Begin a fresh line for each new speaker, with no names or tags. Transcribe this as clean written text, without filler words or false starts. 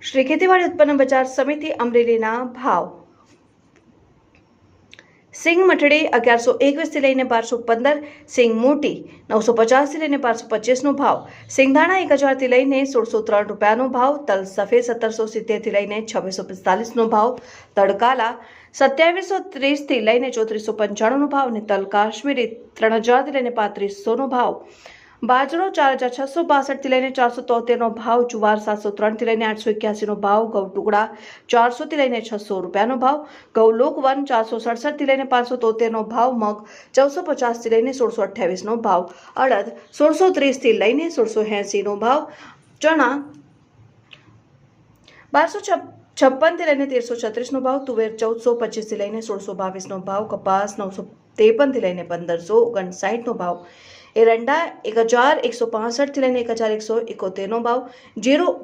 શ્રી ખેતીવાડી ઉત્પન્ન બજાર સમિતિ અમરેલીના ભાવ. સિંગ મઠડી 1121 થી લઈને 1215, સિંગ મોટી 950 થી લઈને 1225 નો ભાવ, સિંગદાણા 1000 થી લઈને 1603 રૂપિયાનો ભાવ, તલ સફેદ 1770 થી લઈને 2645 નો ભાવ, તડકાલા 2730 થી લઈને 3495 નો ભાવ અને તલ કાશ્મીરી 3000 થી લઈને 3500 નો ભાવ, બાજરો 4662 થી લઈને 473 નો ભાવ, જુવાર 703 થી લઈને 881 નો ભાવ, ઘઉં ટુકડા 400 થી લઈને 600 રૂપિયાનો ભાવ, ઘઉં લોકવન 467 થી લઈને 573 નો ભાવ, મગ 1450 થી લઈને 1628 નો ભાવ, અડદ 1630 થી લઈને 1680 નો ભાવ, ચણા 1256 થી લઈને 1336 નો ભાવ, તુવેર 1425 થી લઈને 1622 નો ભાવ, કપાસ 953 થી લઈને 1559 નો ભાવ, એરંડા 1165 થી લઈને 1171 નો ભાવ, જીરું